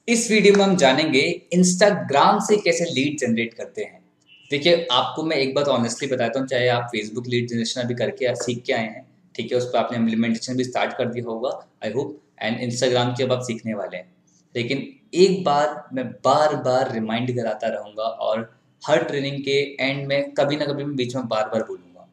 इस वीडियो में हम जानेंगे इंस्टाग्राम से कैसे लीड जनरेट करते हैं। देखिए, आपको मैं एक बात ऑनेस्टली बताता हूँ, चाहे आप फेसबुक लीड जनरेशन अभी करके सीख के आए हैं, ठीक है, उस पर आपने इम्प्लीमेंटेशन भी स्टार्ट कर दिया होगा, आई होप, एंड इंस्टाग्राम की अब आप सीखने वाले हैं। लेकिन एक बात मैं बार बार रिमाइंड कराता रहूँगा और हर ट्रेनिंग के एंड में कभी ना कभी मैं बीच में बार बार बोलूँगा,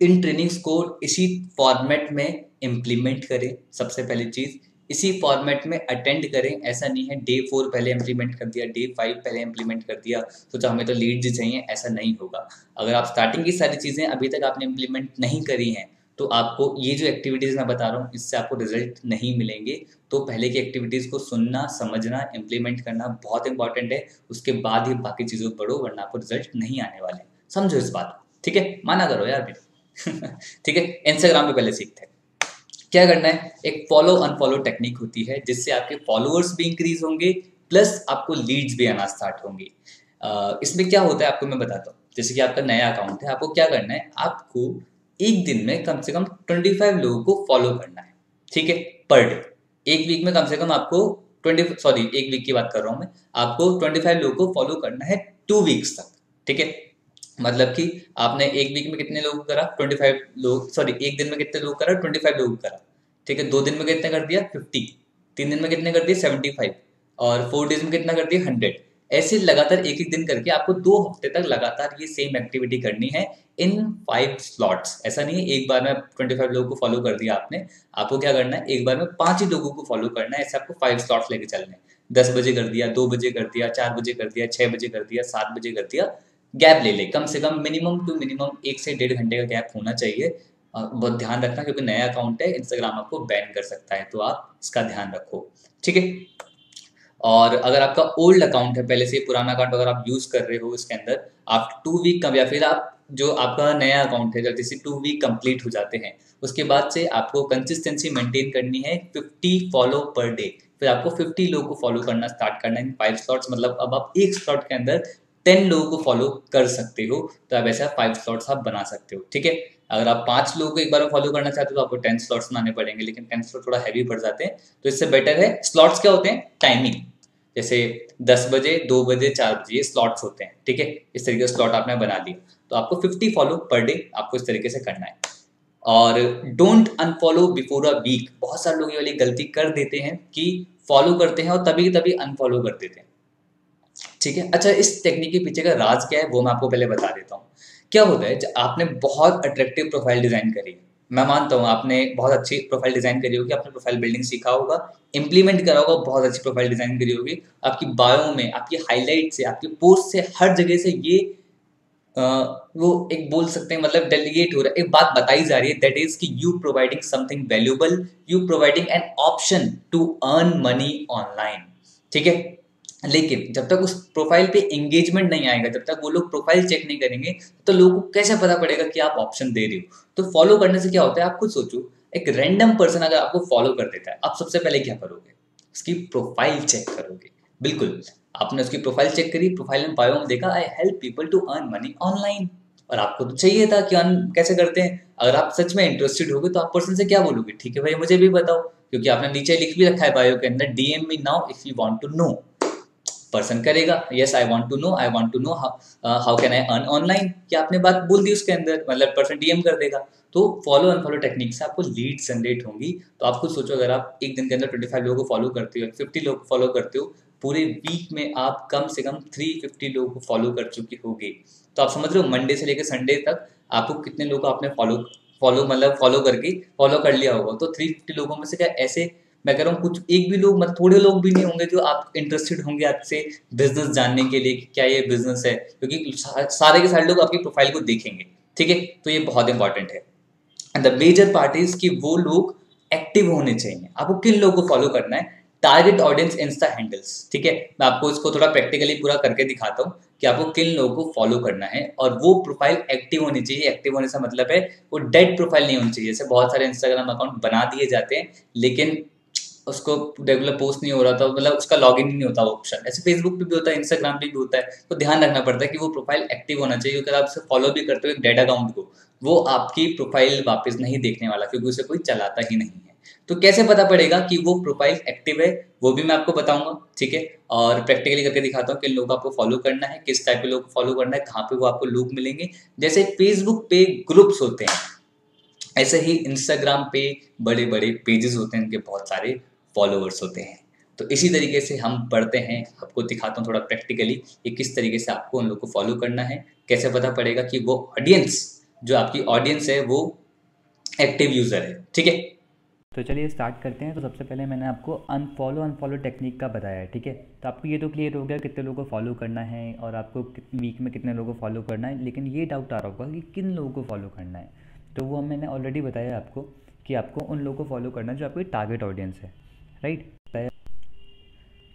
इन ट्रेनिंग्स को इसी फॉर्मेट में इम्प्लीमेंट करें। सबसे पहली चीज़, इसी फॉर्मेट में अटेंड करें। ऐसा नहीं है डे 4 पहले इम्प्लीमेंट कर दिया, डे 5 पहले इम्प्लीमेंट कर दिया, सोचा हमें तो लीड्स ही चाहिए, ऐसा नहीं होगा। अगर आप स्टार्टिंग की सारी चीज़ें अभी तक आपने इम्प्लीमेंट नहीं करी हैं तो आपको ये जो एक्टिविटीज़ मैं बता रहा हूँ इससे आपको रिजल्ट नहीं मिलेंगे। तो पहले की एक्टिविटीज़ को सुनना, समझना, इम्प्लीमेंट करना बहुत इंपॉर्टेंट है। उसके बाद ही बाकी चीज़ों को बढ़ो, वरना आपको रिजल्ट नहीं आने वाले। समझो इस बात, ठीक है? माना करो यार मेरी। ठीक है, इंस्टाग्राम पे पहले सीखते हैं क्या करना है। एक फॉलो अनफॉलो टेक्निक होती है जिससे आपके फॉलोअर्स भी इंक्रीज होंगे, प्लस आपको लीड्स भी आना स्टार्ट होंगी। इसमें क्या होता है आपको मैं बताता हूँ। जैसे कि आपका नया अकाउंट है, आपको क्या करना है, आपको एक दिन में कम से कम 25 लोगों को फॉलो करना है, ठीक है, पर डे। एक वीक में कम से कम आपको 1 वीक की बात कर रहा हूँ मैं, आपको 25 लोगों को फॉलो करना है 2 वीक्स तक, ठीक है। मतलब कि आपने एक वीक में कितने लोग करा, 25 लोग, सॉरी, एक दिन में कितने लोग करा, 25 लोग करा, ठीक है। 2 दिन में कितने कर दिया, 50। 3 दिन में कितने कर दिए, 75। और 4 डेज में कितना कर दिया, 100। ऐसे लगातार एक एक दिन करके आपको 2 हफ्ते तक लगातार ये सेम एक्टिविटी करनी है इन 5 स्लॉट्स। ऐसा नहीं है एक बार में 25 लोगों को फॉलो कर दिया आपने, आपको क्या करना है, एक बार में 5 ही लोगों को फॉलो करना है। ऐसे आपको 5 स्लॉट्स लेके चलने हैं। 10 बजे कर दिया, 2 बजे कर दिया, 4 बजे कर दिया, 6 बजे कर दिया, 7 बजे कर दिया। गैप ले ले, कम से कम मिनिमम टू मिनिमम 1 से 1.5 घंटे का गैप होना चाहिए। बहुत ध्यान रखना, क्योंकि नया अकाउंट है, इंस्टाग्राम आपको बैन कर सकता है, तो आप इसका ध्यान रखो, ठीक है। और अगर आपका ओल्ड अकाउंट है, पहले से पुराना अकाउंट अगर आप यूज कर रहे हो, इसके अंदर आप 2 वीक का, या फिर आप जो आपका नया अकाउंट है जल्दी से 2 वीक कंप्लीट हो जाते हैं, उसके बाद से आपको कंसिस्टेंसी मेंटेन करनी है 50 फॉलो पर डे। फिर आपको 50 लोगों को फॉलो करना स्टार्ट करना है 5 स्लॉट्स। मतलब अब आप एक स्लॉट के अंदर 10 लोगों को फॉलो कर सकते हो। तो अब ऐसा 5 स्लॉट्स आप बना सकते हो, ठीक है। अगर आप 5 लोगों को एक बार में फॉलो करना चाहते हो तो आपको 10 स्लॉट्स बनाने पड़ेंगे, लेकिन 10 स्लॉट थोड़ा हैवी पड़ जाते हैं। तो इससे बेटर है, स्लॉट्स क्या होते हैं, टाइमिंग। जैसे 10 बजे, 2 बजे, 4 बजे, ये स्लॉट्स होते हैं, ठीक है। इस तरीके से स्लॉट आपने बना दिया, तो आपको 50 फॉलो पर डे आपको इस तरीके से करना है। और don't unfollow before a week. बहुत सारे लोग ये वाली गलती कर देते हैं कि फॉलो करते हैं और तभी तभी अनफॉलो कर देते हैं, ठीक है। अच्छा, इस टेक्निक के पीछे का राज क्या है वो मैं आपको पहले बता देता हूँ। क्या होता है, जब आपने बहुत अट्रैक्टिव प्रोफाइल डिजाइन करी है, मैं मानता हूँ आपने बहुत अच्छी प्रोफाइल डिजाइन करी होगी, आपने प्रोफाइल बिल्डिंग सीखा होगा, इंप्लीमेंट करा होगा, बहुत अच्छी प्रोफाइल डिजाइन करी होगी। आपकी बायो में, आपकी हाईलाइट से, आपकी पोस्ट से, हर जगह से ये अ, वो एक बोल सकते हैं, मतलब डेलीगेट हो रहा है, एक बात बताई जा रही है, दैट इज कि you providing something valuable, you providing an option to earn money online, ठीक है। लेकिन जब तक उस प्रोफाइल पे एंगेजमेंट नहीं आएगा, जब तक वो लोग प्रोफाइल चेक नहीं करेंगे, तो लोगों को कैसे पता पड़ेगा कि आप ऑप्शन दे रहे हो। तो फॉलो करने से क्या होता है, आप खुद सोचो, एक रैंडम पर्सन अगर आपको फॉलो कर देता है, आप सबसे पहले क्या करोगे, उसकी प्रोफाइल चेक करोगे। बिल्कुल, आपने उसकी प्रोफाइल चेक करी, प्रोफाइल में बायो में देखा, I help people to earn money online, और आपको तो चाहिए था कि अर्न कैसे करते हैं। अगर आप सच में इंटरेस्टेड होगे तो आप पर्सन से क्या बोलोगे, ठीक है भाई मुझे भी बताओ, क्योंकि आपने नीचे लिख भी रखा है बायो के अंदर, DM me now if you want to know. Person करेगा, yes I want to know, I want to know how can I earn online, क्या आपने बात बोल दी उसके अंदर, मतलब पर्सन डीएम कर देगा। तो फॉलो अनफॉलो टेक्निक से आपको लीड जनरेट होंगी। तो आप खुद सोचो, अगर आप एक दिन के अंदर 25 लोगों को फॉलो करते हो, 50 लोग को फॉलो करते हो, पूरे वीक में आप कम से कम 350 लोगों को फॉलो कर चुके होगे। तो आप समझ रहे हो, मंडे से लेकर संडे तक आपको कितने लोगों को आपने फॉलो फॉलो मतलब फॉलो करके फॉलो कर लिया होगा। तो 350 लोगों में से क्या ऐसे, मैं कह रहा हूँ, कुछ एक भी लोग, मतलब थोड़े लोग भी नहीं होंगे जो आप इंटरेस्टेड होंगे आपसे बिजनेस जानने के लिए कि क्या ये बिजनेस है, क्योंकि सारे के सारे लोग आपकी प्रोफाइल को देखेंगे, ठीक है। तो ये बहुत इंपॉर्टेंट है। And the major part is कि वो लोग एक्टिव होने चाहिए। आपको किन लोगों को फॉलो करना है, टारगेट ऑडियंस इंस्टा हैंडल्स, ठीक है। मैं आपको इसको थोड़ा प्रैक्टिकली पूरा करके दिखाता हूँ कि आपको किन लोगों को फॉलो करना है, और वो प्रोफाइल एक्टिव होनी चाहिए। एक्टिव होने से मतलब है वो डेड प्रोफाइल नहीं होनी चाहिए। जैसे बहुत सारे इंस्टाग्राम अकाउंट बना दिए जाते हैं, लेकिन उसको रेगुलर पोस्ट नहीं हो रहा था, मतलब उसका लॉगिन ही नहीं होता वो ऑप्शन। ऐसे फेसबुक पे भी होता है, इंस्टाग्राम पे भी होता है। तो ध्यान रखना पड़ता है कि वो प्रोफाइल एक्टिव होना चाहिए, क्योंकि आप उसे फॉलो भी करते हो एक डेड अकाउंट को, वो आपकी प्रोफाइल वापस नहीं देखने वाला, क्योंकि उसे कोई चलाता ही नहीं है। तो कैसे पता पड़ेगा कि वो प्रोफाइल एक्टिव है, वो भी मैं आपको बताऊंगा, ठीक है। और प्रैक्टिकली करके दिखाता हूँ कि लोग आपको फॉलो करना है, किस टाइप के लोग फॉलो करना है, कहाँ पे वो आपको लोग मिलेंगे। जैसे फेसबुक पे ग्रुप्स होते हैं, ऐसे ही इंस्टाग्राम पे बड़े बड़े पेजेस होते हैं, उनके बहुत सारे फॉलोअर्स होते हैं। तो इसी तरीके से हम पढ़ते हैं, आपको दिखाता हूँ थोड़ा प्रैक्टिकली कि किस तरीके से आपको उन लोग को फॉलो करना है, कैसे पता पड़ेगा कि वो ऑडियंस, जो आपकी ऑडियंस है वो एक्टिव यूजर है, ठीक है। तो चलिए स्टार्ट करते हैं। तो सबसे पहले मैंने आपको अनफॉलो टेक्निक का बताया है, ठीक है। तो आपको ये तो क्लियर हो गया कितने लोगों को फॉलो करना है और आपको वीक में कितने लोगों को फॉलो करना है, लेकिन ये डाउट आ रहा होगा कि किन लोगों को फॉलो करना है। तो वो मैंने ऑलरेडी बताया आपको कि आपको उन लोगों को फॉलो करना है जो आपकी टारगेट ऑडियंस है, राइट।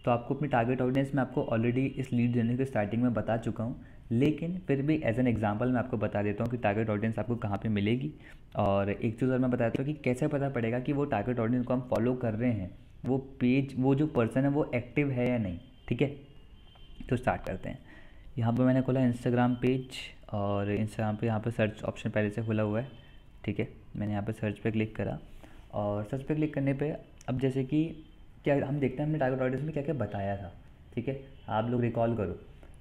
तो आपको अपनी टारगेट ऑडियंस में आपको ऑलरेडी इस लीड जर्नी के स्टार्टिंग में बता चुका हूँ, लेकिन फिर भी एज एन एग्जांपल मैं आपको बता देता हूँ कि टारगेट ऑडियंस आपको कहाँ पे मिलेगी। और एक चीज़ और मैं बताता हूँ कि कैसे पता पड़ेगा कि वो टारगेट ऑडियंस को हम फॉलो कर रहे हैं, वो पेज, वो जो पर्सन है वो एक्टिव है या नहीं, ठीक है। तो स्टार्ट करते हैं। यहाँ पर मैंने खोला इंस्टाग्राम पेज, और इंस्टाग्राम पे यहाँ पर सर्च ऑप्शन पहले से खुला हुआ है, ठीक है। मैंने यहाँ पर सर्च पे क्लिक करा, और सर्च पे क्लिक करने पे अब जैसे कि क्या हम देखते हैं हमने टारगेट ऑडियंस में क्या क्या बताया था, ठीक है। आप लोग रिकॉल करो,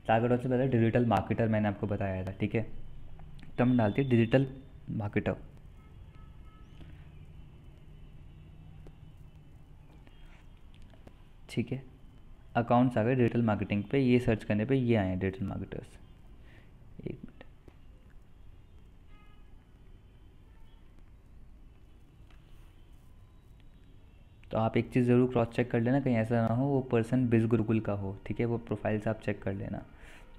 टारगेट ऑडियंस में बताया डिजिटल मार्केटर मैंने आपको बताया था, ठीक है। तो हम डालते हैं डिजिटल मार्केटर, ठीक है। अकाउंट्स आ गए डिजिटल मार्केटिंग पे, ये सर्च करने पे ये आए हैं डिजिटल मार्केटर्स। एक मिनट, तो आप एक चीज़ ज़रूर क्रॉस चेक कर लेना, कहीं ऐसा ना हो वो पर्सन बिज गुरुकुल का हो, ठीक है। वो प्रोफाइल से आप चेक कर लेना,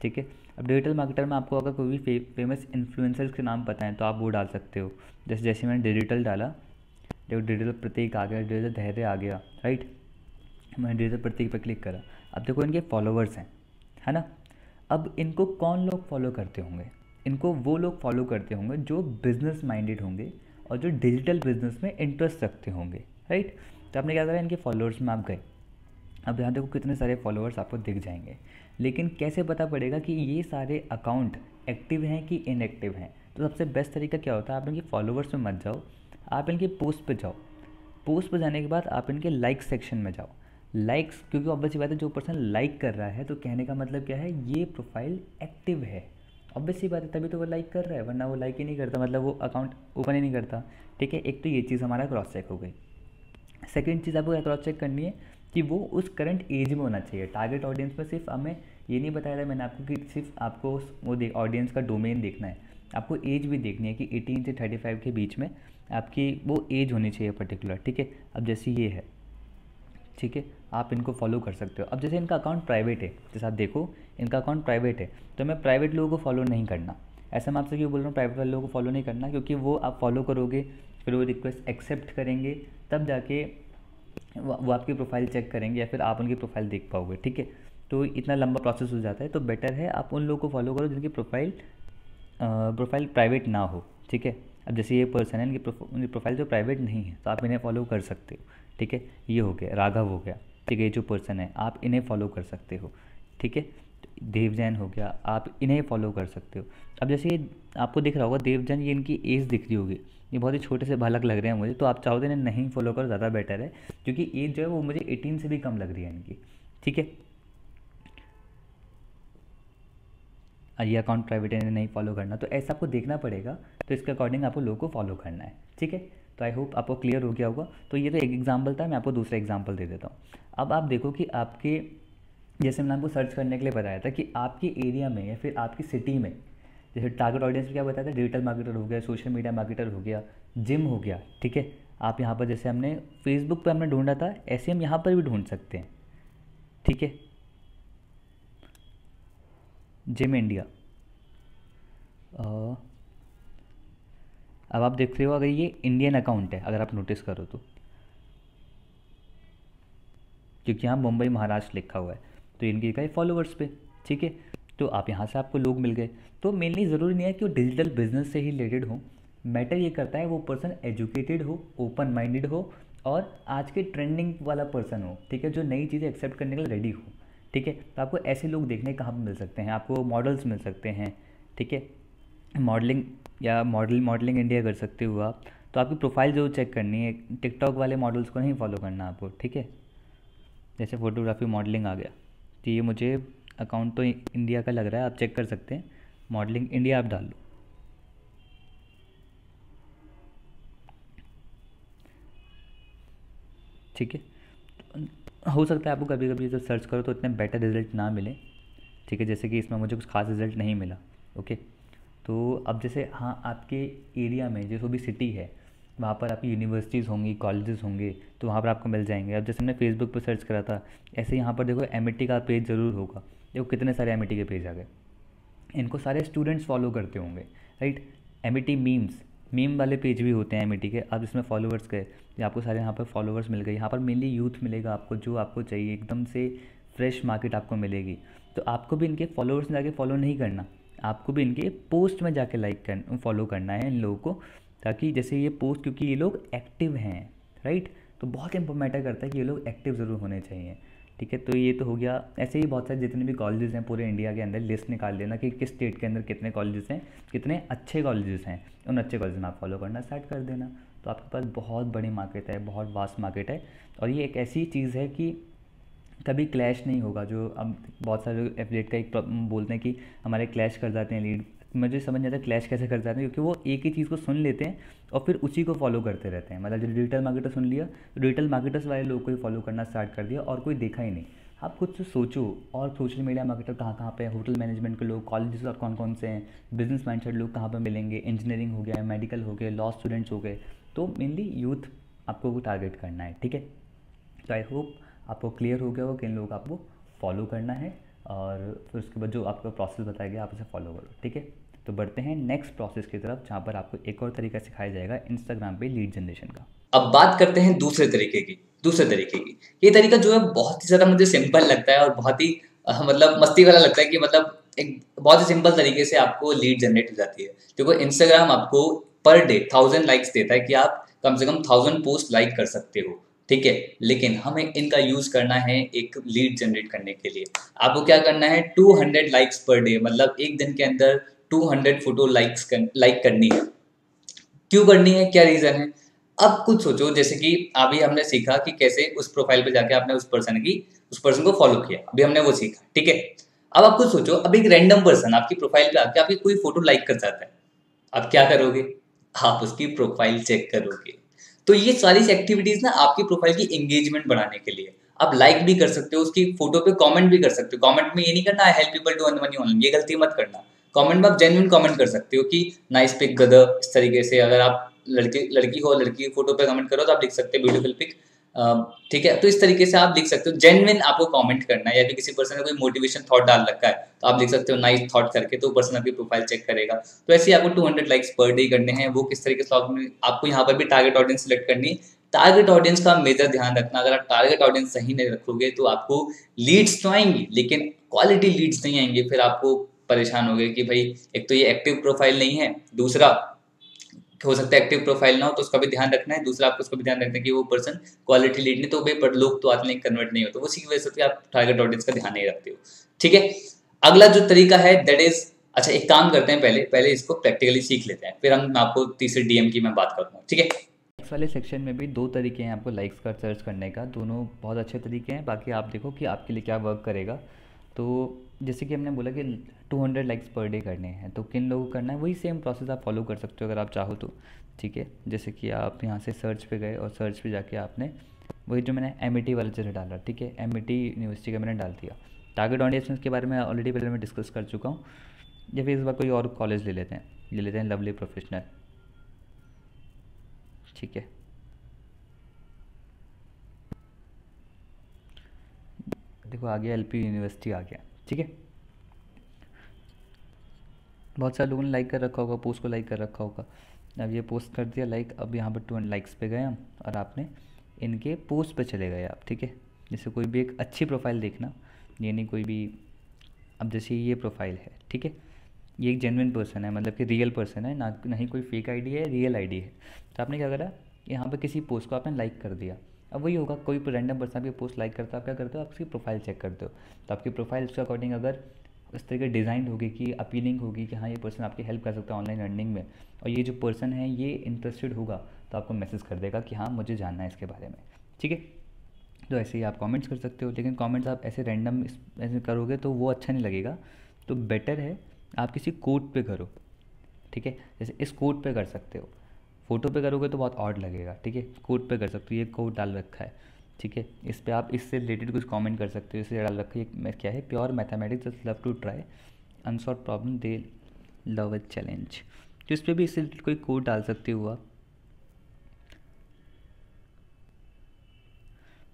ठीक है। अब डिजिटल मार्केटर में आपको अगर कोई भी फेमस इन्फ्लुएंसर्स के नाम पता है तो आप वो डाल सकते हो। जैसे जैसे मैंने डिजिटल डाला, देखो डिजिटल प्रतीक आ गया, डिजिटल धैर्य आ गया, राइट। मैंने डिजिटल प्रतीक पर क्लिक करा, अब देखो इनके फॉलोवर्स हैं, है ना। अब इनको कौन लोग फॉलो करते होंगे, इनको वो लोग फॉलो करते होंगे जो बिजनेस माइंडेड होंगे और जो डिजिटल बिजनेस में इंटरेस्ट रखते होंगे, राइट। तो आपने क्या करा, इनके फॉलोअर्स में आप गए। अब यहाँ देखो कितने सारे फॉलोअर्स आपको दिख जाएंगे, लेकिन कैसे पता पड़ेगा कि ये सारे अकाउंट एक्टिव हैं कि इनएक्टिव हैं। तो सबसे बेस्ट तरीका क्या होता है, आप इनके फॉलोअर्स में मत जाओ, आप इनके पोस्ट पे जाओ। पोस्ट पे जाने के बाद आप इनके लाइक सेक्शन में जाओ। लाइक्स, क्योंकि ऑब्वियस सी बात है जो पर्सन लाइक कर रहा है तो कहने का मतलब क्या है, ये प्रोफाइल एक्टिव है। ऑब्वियस सी बात है, तभी तो वो लाइक कर रहा है, वरना वो लाइक ही नहीं करता, मतलब वो अकाउंट ओपन ही नहीं करता, ठीक है। एक तो ये चीज़ हमारा क्रॉस चेक हो गई। सेकंड चीज़ आपको क्रॉस चेक करनी है कि वो उस करंट एज में होना चाहिए। टारगेट ऑडियंस में सिर्फ हमें ये नहीं बताया था मैंने आपको कि सिर्फ आपको वो ऑडियंस का डोमेन देखना है, आपको एज भी देखनी है कि 18 से 35 के बीच में आपकी वो एज होनी चाहिए पर्टिकुलर, ठीक है। अब जैसे ये है, ठीक है, आप इनको फॉलो कर सकते हो। अब जैसे इनका अकाउंट प्राइवेट है, जैसे आप देखो इनका अकाउंट प्राइवेट है, तो मैं प्राइवेट लोगों को फॉलो नहीं करना। ऐसा मैं आपसे क्यों बोल रहा हूँ प्राइवेट वाले लोगों को फॉलो नहीं करना, क्योंकि वो आप फॉलो करोगे, फिर वो रिक्वेस्ट एक्सेप्ट करेंगे, तब जाके वो आपकी प्रोफाइल चेक करेंगे या फिर आप उनकी प्रोफाइल देख पाओगे, ठीक है। तो इतना लंबा प्रोसेस हो जाता है, तो बेटर है आप उन लोगों को फॉलो करो जिनकी प्रोफाइल प्राइवेट ना हो, ठीक है। अब जैसे ये पर्सन है, उनकी प्रोफाइल जो प्राइवेट नहीं है तो आप इन्हें फॉलो कर सकते हो, ठीक है। ये हो गया, राघव हो गया, ठीक है। ये जो पर्सन है आप इन्हें फॉलो कर सकते हो, ठीक है। देवजैन हो गया, आप इन्हें फॉलो कर सकते हो। अब जैसे ये आपको दिख रहा होगा देवजैन, ये इनकी एज दिख रही होगी, ये बहुत ही छोटे से बालक लग रहे हैं मुझे, तो आप चाहो तो इन्हें नहीं फॉलो करो, ज़्यादा बेटर है, क्योंकि एज जो है वो मुझे 18 से भी कम लग रही है इनकी, ठीक है। ये अकाउंट प्राइवेट है, इन्हें नहीं फॉलो करना, तो ऐसा आपको देखना पड़ेगा, तो इसके अकॉर्डिंग आपको लोगों को फॉलो करना है, ठीक है। तो आई होप आपको क्लियर हो गया होगा। तो ये तो एक एग्जाम्पल था, मैं आपको दूसरा एग्जाम्पल दे देता हूँ। अब आप देखो कि आपके, जैसे मैंने आपको सर्च करने के लिए बताया था कि आपके एरिया में या फिर आपकी सिटी में, जैसे टारगेट ऑडियंस में क्या बताया था, डिजिटल मार्केटर हो गया, सोशल मीडिया मार्केटर हो गया, जिम हो गया, ठीक है। आप यहाँ पर जैसे हमने फेसबुक पे हमने ढूंढा था, ऐसे हम यहाँ पर भी ढूंढ सकते हैं, ठीक है। जिम इंडिया, अब आप देख रहे हो अगर ये इंडियन अकाउंट है, अगर आप नोटिस करो तो, क्योंकि यहाँ मुंबई महाराष्ट्र लिखा हुआ है, तो इनके का फॉलोअर्स पे, ठीक है। तो आप यहाँ से आपको लोग मिल गए। तो मेनली ज़रूरी नहीं है कि वो डिजिटल बिजनेस से ही रिलेटेड हो, मैटर ये करता है वो पर्सन एजुकेटेड हो, ओपन माइंडेड हो, और आज के ट्रेंडिंग वाला पर्सन हो, ठीक है, जो नई चीज़ें एक्सेप्ट करने के लिए रेडी हो, ठीक है। तो आपको ऐसे लोग देखने कहाँ पर मिल सकते हैं, आपको मॉडल्स मिल सकते हैं, ठीक है। मॉडलिंग या मॉडलिंग इंडिया कर सकते हो आप। तो आपकी प्रोफाइल जो चेक करनी है, टिकटॉक वाले मॉडल्स को नहीं फॉलो करना आपको, ठीक है। जैसे फोटोग्राफी मॉडलिंग आ गया, तो ये मुझे अकाउंट तो इंडिया का लग रहा है, आप चेक कर सकते हैं, मॉडलिंग इंडिया आप डाल लो। ठीक है, हो सकता है आपको कभी कभी जब सर्च करो तो इतने बेटर रिजल्ट ना मिले, ठीक है, जैसे कि इसमें मुझे कुछ खास रिजल्ट नहीं मिला। ओके, तो अब जैसे हाँ, आपके एरिया में जो भी सिटी है वहाँ पर आपकी यूनिवर्सिटीज़ होंगी, कॉलेजेस होंगे, तो वहाँ पर आपको मिल जाएंगे। अब जैसे हमने फेसबुक पर सर्च करा था, ऐसे यहाँ पर देखो एमिटी का पेज ज़रूर होगा, देखो कितने सारे एमिटी के पेज आ गए, इनको सारे स्टूडेंट्स फॉलो करते होंगे, राइट। एमिटी मीम्स, मीम वाले पेज भी होते हैं एमिटी के, अब इसमें फॉलोवर्स गए, ये आपको सारे यहाँ पर फॉलोवर्स मिल गए। यहाँ पर मेनली यूथ मिलेगा आपको, जो आपको चाहिए, एकदम से फ्रेश मार्केट आपको मिलेगी। तो आपको भी इनके फॉलोवर्स में जाके फॉलो नहीं करना, आपको भी इनके पोस्ट में जाके फॉलो करना है इन लोगों को, ताकि जैसे ये पोस्ट, क्योंकि ये लोग एक्टिव हैं, राइट, तो बहुत मैटर करता है कि ये लोग एक्टिव ज़रूर होने चाहिए, ठीक है। तो ये तो हो गया। ऐसे ही बहुत सारे जितने भी कॉलेजेस हैं पूरे इंडिया के अंदर, लिस्ट निकाल लेना कि किस स्टेट के अंदर कितने कॉलेजेस हैं, कितने अच्छे कॉलेजेस हैं, उन अच्छे कॉलेज में आप फॉलो करना स्टार्ट कर देना। तो आपके पास बहुत बड़ी मार्केट है, बहुत वास्ट मार्केट है, और ये एक ऐसी चीज़ है कि कभी क्लैश नहीं होगा। जो अब बहुत सारे लोग एफिलिएट का एक बोलते हैं कि हमारे क्लैश कर जाते हैं लीड, मुझे समझ नहीं आता क्लैश कैसे कर जाते हैं, क्योंकि वो एक ही चीज़ को सुन लेते हैं और फिर उसी को फॉलो करते रहते हैं। मतलब जो डिजिटल मार्केटर सुन लिया, तो डिजिटल मार्केटर्स वाले लोग को ही फॉलो करना स्टार्ट कर दिया और कोई देखा ही नहीं। आप खुद से सोचो, और सोशल मीडिया मार्केटर कहाँ कहाँ पे हैं, होटल मैनेजमेंट के लोग, कॉलेजेस और कौन कौन से हैं, बिजनेस माइंडसेट लोग कहाँ पर मिलेंगे, इंजीनियरिंग हो गया, मेडिकल हो गए, लॉ स्टूडेंट्स हो गए। तो मेनली यूथ आपको टारगेट करना है, ठीक है। तो आई होप आपको क्लियर हो गया हो कि इन लोगों को आपको फॉलो करना है, और फिर उसके बाद जो आपका प्रोसेस बताया गया आप उसे फॉलो करो, ठीक है। तो बढ़ते हैं नेक्स्ट प्रोसेस की तरफ, जहाँ पर आपको एक और तरीका सिखाया जाएगा इंस्टाग्राम पे लीड जनरेशन का। अब बात करते हैं दूसरे तरीके की। ये तरीका जो है बहुत ही ज़्यादा मुझे सिंपल लगता है और बहुत ही मतलब मस्ती वाला लगता है कि मतलब एक बहुत ही सिंपल तरीके से आपको लीड जनरेट हो जाती है। देखो इंस्टाग्राम आपको पर डे 1000 लाइक्स देता है कि आप कम से कम 1000 पोस्ट लाइक कर सकते हो, ठीक है। लेकिन हमें इनका यूज करना है एक लीड जनरेट करने के लिए। आपको क्या करना है, 200 लाइक्स पर डे, मतलब एक दिन के अंदर 200 फोटो लाइक करनी है। क्यों करनी है, क्या रीजन है? अब कुछ सोचो, जैसे कि अभी हमने सीखा कि कैसे उस प्रोफाइल पे जाके आपने उस पर्सन को फॉलो किया, अभी हमने वो सीखा, ठीक है। अब आप कुछ सोचो, अब एक रैंडम पर्सन आपकी प्रोफाइल पे आके आपकी कोई फोटो लाइक कर जाता है, आप क्या करोगे? आप उसकी प्रोफाइल चेक करोगे। तो ये सारी एक्टिविटीज ना आपकी प्रोफाइल की एंगेजमेंट बढ़ाने के लिए। आप लाइक भी कर सकते हो उसकी फोटो पे, कमेंट भी कर सकते हो। कमेंट में ये नहीं करना I help people to earn money online, ये गलती मत करना। कमेंट में आप जेन्युइन कमेंट कर सकते हो कि नाइस पिक गदर, इस तरीके से। अगर आप लड़की हो, लड़की की फोटो पे कमेंट करो तो आप लिख सकते हो ब्यूटीफुल पिक, ठीक है। तो इस तरीके से आप लिख सकते हो, जेन्युइन आपको कमेंट करना है। या फिर किसी पर्सन ने कोई मोटिवेशन थॉट डाल रखा है तो आप लिख सकते हो नाइस थॉट करके, तो पर्सन आपकी प्रोफाइल चेक करेगा। तो ऐसे ही आपको 200 लाइक्स पर डे करने हैं। वो किस तरीके से आपको यहाँ पर भी टारगेट ऑडियंस सिलेक्ट करनी है। टारगेट ऑडियंस का मेजर ध्यान रखना, अगर आप टारगेट ऑडियंस सही नहीं रखोगे तो आपको लीड्स तो आएंगी लेकिन क्वालिटी लीड्स नहीं आएंगे। फिर आपको परेशान हो गए कि भाई एक तो ये एक्टिव प्रोफाइल नहीं है, दूसरा हो सकता है एक्टिव प्रोफाइल ना हो, तो उसका भी ध्यान रखना है। दूसरा आपको उसका भी ध्यान रखना है कि वो पर्सन क्वालिटी लीड नहीं, तो भाई पर लोग तो आते नहीं, कन्वर्ट नहीं होते, उसी की वजह से आप टारगेट ऑडियंस का ध्यान नहीं रखते हो, ठीक है। अगला जो तरीका है दैट इज, अच्छा एक काम करते हैं, पहले पहले इसको प्रैक्टिकली सीख लेते हैं, फिर हम आपको तीसरे डीएम की मैं बात करता हूँ, ठीक है। नेक्स्ट वाले सेक्शन में भी दो तरीके हैं आपको लाइक्स का सर्च करने का, दोनों बहुत अच्छे तरीके हैं, बाकी आप देखो कि आपके लिए क्या वर्क करेगा। तो जैसे कि हमने बोला कि 200 लाइक्स पर डे करने हैं, तो किन लोगों को करना है, वही सेम प्रोसेस आप फॉलो कर सकते हो अगर आप चाहो तो, ठीक है। जैसे कि आप यहाँ से सर्च पे गए और सर्च पे जाके आपने वही जो मैंने एमिटी वाला जगह डाला, ठीक है, एमिटी यूनिवर्सिटी का मैंने डाल दिया। टारगेट ऑडियंस के बारे में ऑलरेडी पहले मैं डिस्कस कर चुका हूँ। या फिर इस बार कोई और कॉलेज ले लेते हैं लवली प्रोफेशनल, ठीक है। देखो आ गया, एलपी यूनिवर्सिटी आ गया, ठीक है। बहुत सारे लोगों ने लाइक कर रखा होगा, पोस्ट को लाइक कर रखा होगा। अब ये पोस्ट कर दिया लाइक, अब यहाँ पर 200 लाइक्स पे गए हम, और आपने इनके पोस्ट पे चले गए आप, ठीक है। जैसे कोई भी एक अच्छी प्रोफाइल देखना, ये नहीं कोई भी, अब जैसे ये प्रोफाइल है, ठीक है, ये एक जेन्युइन पर्सन है, मतलब कि रियल पर्सन है, ना नहीं कोई फेक आईडी है, रियल आईडी है। तो आपने क्या करा, यहाँ पे किसी पोस्ट को आपने लाइक कर दिया। अब वही होगा, कोई रैंडम पर्सन आपकी पोस्ट लाइक करता है, आप क्या करते हो, आप उसकी प्रोफाइल चेक करते हो। तो आपकी प्रोफाइल उसके अकॉर्डिंग अगर इस तरीके डिज़ाइन होगी कि अपीलिंग होगी कि हाँ ये पर्सन आपकी हेल्प कर सकता है ऑनलाइन अर्निंग में, और ये जो पर्सन है ये इंटरेस्टेड होगा, तो आपको मैसेज कर देगा कि हाँ मुझे जानना है इसके बारे में, ठीक है। तो ऐसे ही आप कमेंट्स कर सकते हो, लेकिन कमेंट्स आप ऐसे रैंडम ऐसे करोगे तो वो अच्छा नहीं लगेगा। तो बेटर है आप किसी कोड पे करो, ठीक है। जैसे इस कोड पे कर सकते हो, फ़ोटो पे करोगे तो बहुत ऑड लगेगा, ठीक है। कोड पे कर सकते हो, ये कोड डाल रखा है, ठीक है। इस पे आप इससे रिलेटेड कुछ कमेंट कर सकते हो, इससे डाल रखा है मैं क्या है, pure mathematics just love to try unsolved problem they love a challenge. तो इस पर भी इससे कोई कोड डाल सकते हो आप।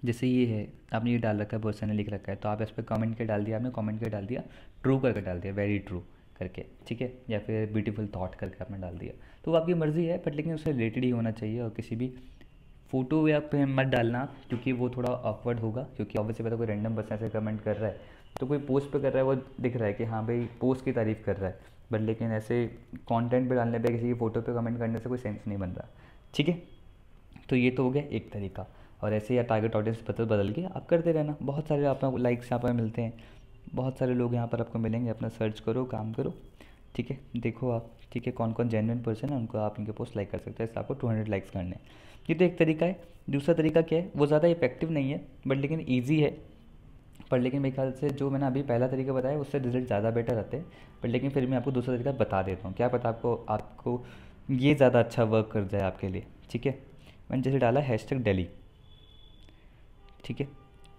जैसे ये है, आपने ये डाल रखा है, पर्सन ने लिख रखा है, तो आप इस पर कमेंट के डाल दिया, आपने कमेंट के डाल दिया ट्रू करके डाल दिया, वेरी ट्रू करके, ठीक है, या फिर ब्यूटीफुल थॉट करके आपने डाल दिया। तो वो आपकी मर्ज़ी है, बट लेकिन उससे रिलेटेड ही होना चाहिए। और किसी भी फ़ोटो या पे मत डालना, क्योंकि वो थोड़ा ऑकवर्ड होगा, क्योंकि ऑब्वियसली पता कोई रैंडम पर्सन से कमेंट कर रहा है, तो कोई पोस्ट पे कर रहा है, वो दिख रहा है कि हाँ भाई पोस्ट की तारीफ़ कर रहा है, बट लेकिन ऐसे कंटेंट पे डालने पे, किसी की फ़ोटो पे कमेंट करने से कोई सेंस नहीं बन रहा, ठीक है। तो ये तो हो गया एक तरीका। और ऐसे या टारगेट ऑडियंस बदल बदल के आप करते रहना, बहुत सारे आपको लाइक्स यहाँ पर मिलते हैं, बहुत सारे लोग यहाँ पर आपको मिलेंगे, अपना सर्च करो, काम करो, ठीक है, देखो आप, ठीक है, कौन कौन जेन्युइन पर्सन है उनको आप इनके पोस्ट लाइक कर सकते हैं। इससे आपको 200 लाइक्स करने हैं। ये तो एक तरीका है। दूसरा तरीका क्या है, वो ज़्यादा इफेक्टिव नहीं है बट लेकिन ईजी है, पर लेकिन मेरे ख्याल से जो मैंने अभी पहला तरीका बताया उससे रिजल्ट ज़्यादा बेटर आते हैं। बट लेकिन फिर मैं आपको दूसरा तरीका बता देता हूँ, क्या पता आपको आपको ये ज़्यादा अच्छा वर्क कर जाए आपके लिए, ठीक है। मैंने जैसे डाला #दिल्ली, ठीक है।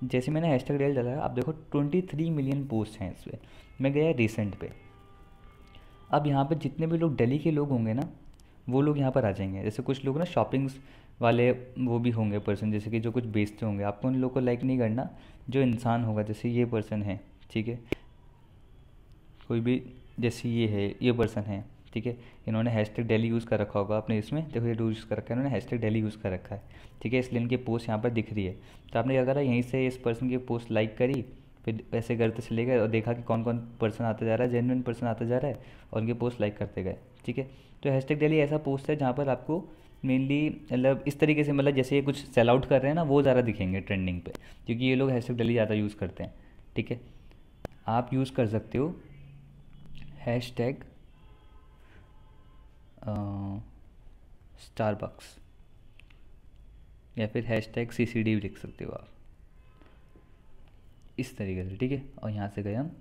जैसे मैंने #दिल्ली डाला, आप देखो 23 मिलियन पोस्ट हैं इस पर। मैं गया रिसेंट पे, अब यहाँ पे जितने भी लोग दिल्ली के लोग होंगे ना, वो लोग यहाँ पर आ जाएंगे। जैसे कुछ लोग ना शॉपिंग्स वाले वो भी होंगे पर्सन, जैसे कि जो कुछ बेचते होंगे, आपको उन लोगों को लाइक नहीं करना। जो इंसान होगा, जैसे ये पर्सन है, ठीक है, कोई भी, जैसे ये है, ये पर्सन है, ठीक है, इन्होंने #दिल्ली यूज़ कर रखा होगा अपने इसमें, देखो ये यूज़ कर रखा है इन्होंने, #दिल्ली यूज़ कर रखा है, ठीक है, इसलिए इनकी पोस्ट यहाँ पर दिख रही है। तो आपने क्या करा, यहीं से इस पर्सन की पोस्ट लाइक करी, फिर ऐसे करते चले गए और देखा कि कौन कौन पर्सन आता जा रहा है, जेन्युइन पर्सन आता जा रहा है, और उनके पोस्ट लाइक करते गए, ठीक है। तो #दिल्ली ऐसा पोस्ट है जहाँ पर आपको मेनली मतलब इस तरीके से, मतलब जैसे ये कुछ सेल आउट कर रहे हैं ना, वो ज़्यादा दिखेंगे ट्रेंडिंग पे, क्योंकि ये लोग #दिल्ली ज़्यादा यूज़ करते हैं, ठीक है। आप यूज़ कर सकते हो हैशटैग स्टारबक्स, या फिर #CCD भी लिख सकते हो आप, इस तरीके से, ठीक है। और यहाँ से गए हम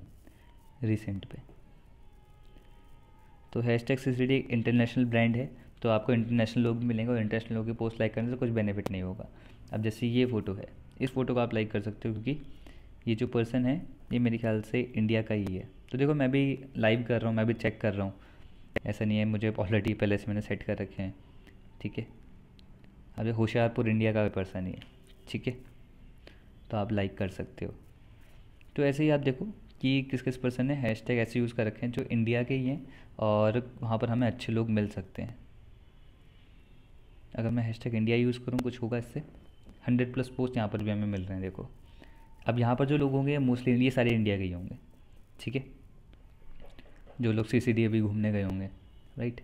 रिसेंट पे। तो #CCD इंटरनेशनल ब्रांड है, तो आपको इंटरनेशनल लोग भी मिलेंगे, और इंटरनेशनल लोगों की पोस्ट लाइक करने से कुछ बेनिफिट नहीं होगा। अब जैसे ये फ़ोटो है, इस फ़ोटो को आप लाइक कर सकते हो, क्योंकि ये जो पर्सन है ये मेरे ख्याल से इंडिया का ही है। तो देखो मैं भी लाइव कर रहा हूँ, मैं भी चेक कर रहा हूँ, ऐसा नहीं है, मुझे ऑलरेडी पहले से मैंने सेट कर रखे हैं, ठीक है। अब ये होशियारपुर इंडिया का पर्सन ही है, ठीक है, तो आप लाइक कर सकते हो। तो ऐसे ही आप देखो कि किस किस पर्सन ने हैशटैग ऐसे यूज़ कर रखे हैं जो इंडिया के ही हैं, और वहाँ पर हमें अच्छे लोग मिल सकते हैं। अगर मैं #इंडिया यूज़ करूँ, कुछ होगा इससे, 100+ पोस्ट यहाँ पर भी हमें मिल रहे हैं, देखो। अब यहाँ पर जो लोग होंगे मोस्टली ये सारे इंडिया के ही होंगे, ठीक है, जो लोग CCD अभी घूमने गए होंगे, राइट।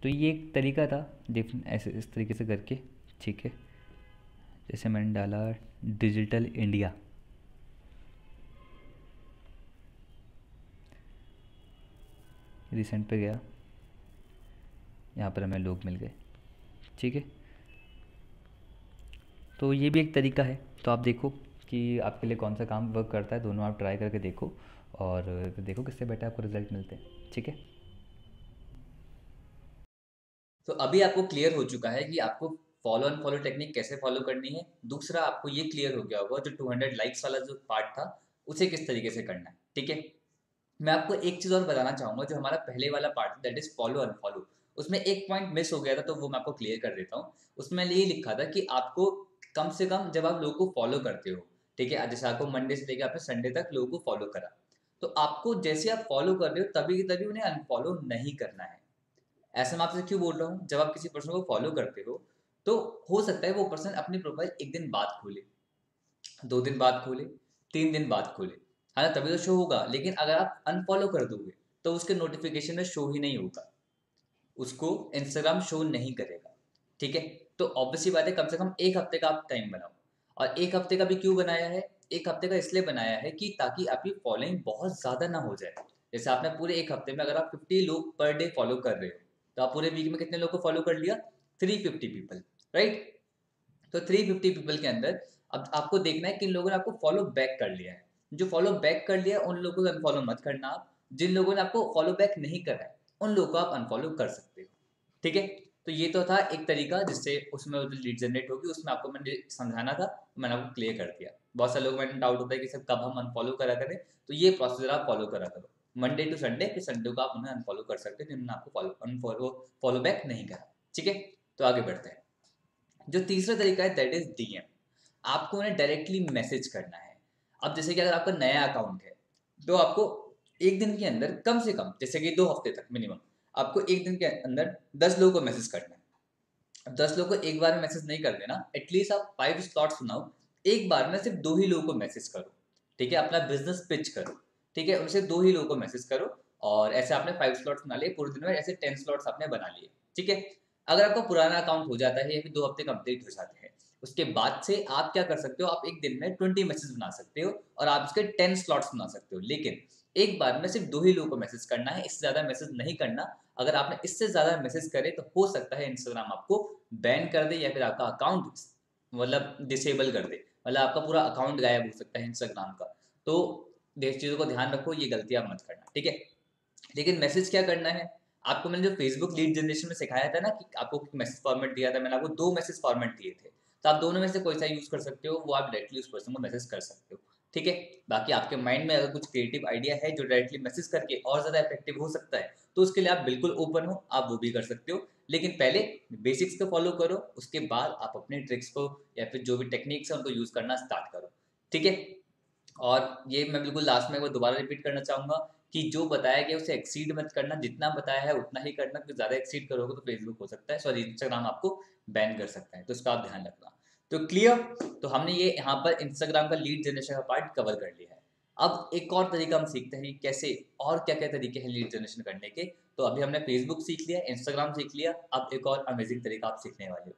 तो ये एक तरीका था ऐसे इस तरीके से करके, ठीक है। जैसे मैंने डाला डिजिटल इंडिया, रिसेंट पे गया, यहाँ पर हमें लोग मिल गए, ठीक है। तो ये भी एक तरीका है। तो आप देखो कि आपके लिए कौन सा काम वर्क करता है, दोनों आप ट्राई करके देखो, और देखो किससे बेटर आपको रिजल्ट मिलते हैं, ठीक है। तो अभी आपको क्लियर हो चुका है कि आपको फॉलो एंड फॉलो टेक्निक कैसे फॉलो करनी है। दूसरा आपको ये क्लियर हो गया होगा जो 200 लाइक्स वाला जो पार्ट था उसे किस तरीके से करना है, ठीक है। मैं आपको एक चीज़ और बताना चाहूँगा, जो हमारा पहले वाला part that is follow unfollow, उसमें एक पॉइंट मिस हो गया था, तो वो मैं आपको क्लियर कर देता हूँ। उसमें ये लिखा था कि आपको कम से कम जब आप लोगों को फॉलो करते हो, ठीक है, जैसे आपको मंडे से लेकर आपने संडे तक लोगों को फॉलो करा, तो आपको जैसे आप फॉलो कर रहे हो तभी की तभी उन्हें अनफॉलो नहीं करना है। ऐसा मैं आपसे क्यों बोल रहा हूँ, जब आप किसी पर्सन को फॉलो करते हो तो हो सकता है वो पर्सन अपनी प्रोफाइल एक दिन बाद खोले, 2 दिन बाद खोले, 3 दिन बाद खोले, हाँ तभी तो शो होगा। लेकिन अगर आप अनफॉलो कर दोगे तो उसके नोटिफिकेशन में शो ही नहीं होगा, उसको इंस्टाग्राम शो नहीं करेगा, ठीक है। तो ऑब्वियसली बात है, कम से कम एक हफ्ते का आप टाइम बनाओ। और एक हफ्ते का भी क्यों बनाया है, एक हफ्ते का इसलिए बनाया है कि ताकि आपकी फॉलोइंग बहुत ज़्यादा ना हो जाए। जैसे आपने पूरे एक हफ्ते में अगर आप 50 लोग पर डे फॉलो कर रहे हो, तो आप पूरे वीक में कितने लोग को फॉलो कर लिया, 350 पीपल, राइट। तो 350 पीपल के अंदर अब आपको देखना है किन लोगों ने आपको फॉलो बैक कर लिया है। जो फॉलो बैक कर लिया है उन लोगों को अनफॉलो मत करना आप। जिन लोगों ने आपको फॉलो बैक नहीं करा है उन लोगों को आप अनफॉलो कर सकते हो, ठीक है। तो ये तो था एक तरीका जिससे उसमें लीड जनरेट होगी, उसमें आपको मैंने समझाना था, मैंने आपको क्लियर कर दिया। बहुत सारे लोग मैंने डाउट होता है कि सर कब हम अनफॉलो करा करें, तो ये प्रोसीजर आप फॉलो करा करो मंडे टू संडे, फिर संडे को आप उन्हें अनफॉलो कर सकते हो जिन्होंने आपको फॉलो बैक नहीं करा, ठीक है। तो आगे बढ़ते हैं। जो तीसरा तरीका है दैट इज डीएम। आपको उन्हें डायरेक्टली मैसेज करना है। अब जैसे कि अगर आपका नया अकाउंट है तो आपको एक दिन के अंदर कम से कम, जैसे कि 2 हफ्ते तक मिनिमम, आपको एक दिन के अंदर 10 लोगों को मैसेज करना है। अब 10 लोगों को एक बार में मैसेज नहीं कर देना, एटलीस्ट आप 5 स्लॉट्स बनाओ, एक बार में सिर्फ 2 ही लोगों को मैसेज करो, ठीक है। अपना बिजनेस पिच करो, ठीक है, उनसे 2 ही लोगों को मैसेज करो। और ऐसे आपने 5 स्लॉट्स बना लिए पूरे दिन में, ऐसे 10 स्लॉट्स आपने बना लिए, ठीक है। अगर आपका पुराना अकाउंट हो जाता है या फिर 2 हफ्ते कंप्लीट हो जाते हैं, उसके बाद से आप क्या कर सकते हो, आप एक दिन में 20 मैसेज बना सकते हो और आप उसके 10 स्लॉट्स बना सकते हो, लेकिन एक बार में सिर्फ 2 ही लोगों को मैसेज करना है, इससे ज्यादा मैसेज नहीं करना। अगर आपने इससे ज्यादा मैसेज करे तो हो सकता है इंस्टाग्राम आपको बैन कर दे या फिर आपका अकाउंट मतलब डिसेबल कर दे, मतलब आपका पूरा अकाउंट गायब हो सकता है इंस्टाग्राम का। तो चीज़ों को ध्यान रखो, ये गलती आप मत करना, ठीक है। लेकिन मैसेज क्या करना है, आपको मैंने जो फेसबुक लीड जनरेशन में सिखाया था ना कि आपको मैसेज फॉर्मेट दिया था, मैंने आपको 2 मैसेज फॉर्मेट दिए थे, तो आप दोनों में से कोई सा यूज कर सकते हो, वो आप डायरेक्टली उस पर्सन को मैसेज कर सकते हो, ठीक है। बाकी आपके माइंड में अगर कुछ क्रिएटिव आइडिया है जो डायरेक्टली मैसेज करके और ज्यादा इफेक्टिव हो सकता है, तो उसके लिए आप बिल्कुल ओपन हो, आप वो भी कर सकते हो। लेकिन पहले बेसिक्स को फॉलो करो, उसके बाद आप अपने ट्रिक्स को या फिर जो भी टेक्निक्स है उनको यूज करना स्टार्ट करो, ठीक है। और ये मैं बिल्कुल लास्ट में एक बार दोबारा रिपीट करना चाहूंगा कि जो बताया गया उसे एक्सीड मत करना, जितना बताया है उतना ही करना, क्योंकि ज्यादा एक्सीड करोगे तो फेसबुक हो सकता है, सॉरी इंस्टाग्राम आपको बैन कर सकता है, तो इसका आप ध्यान रखना। तो क्लियर। तो हमने ये यहाँ पर इंस्टाग्राम का लीड जनरेशन का पार्ट कवर कर लिया है। अब एक और तरीका हम सीखते हैं कि कैसे और क्या क्या तरीके हैं लीड जनरेशन करने के। तो अभी हमने फेसबुक सीख लिया, इंस्टाग्राम सीख लिया, अब एक और अमेजिंग तरीका आप सीखने वाले हो।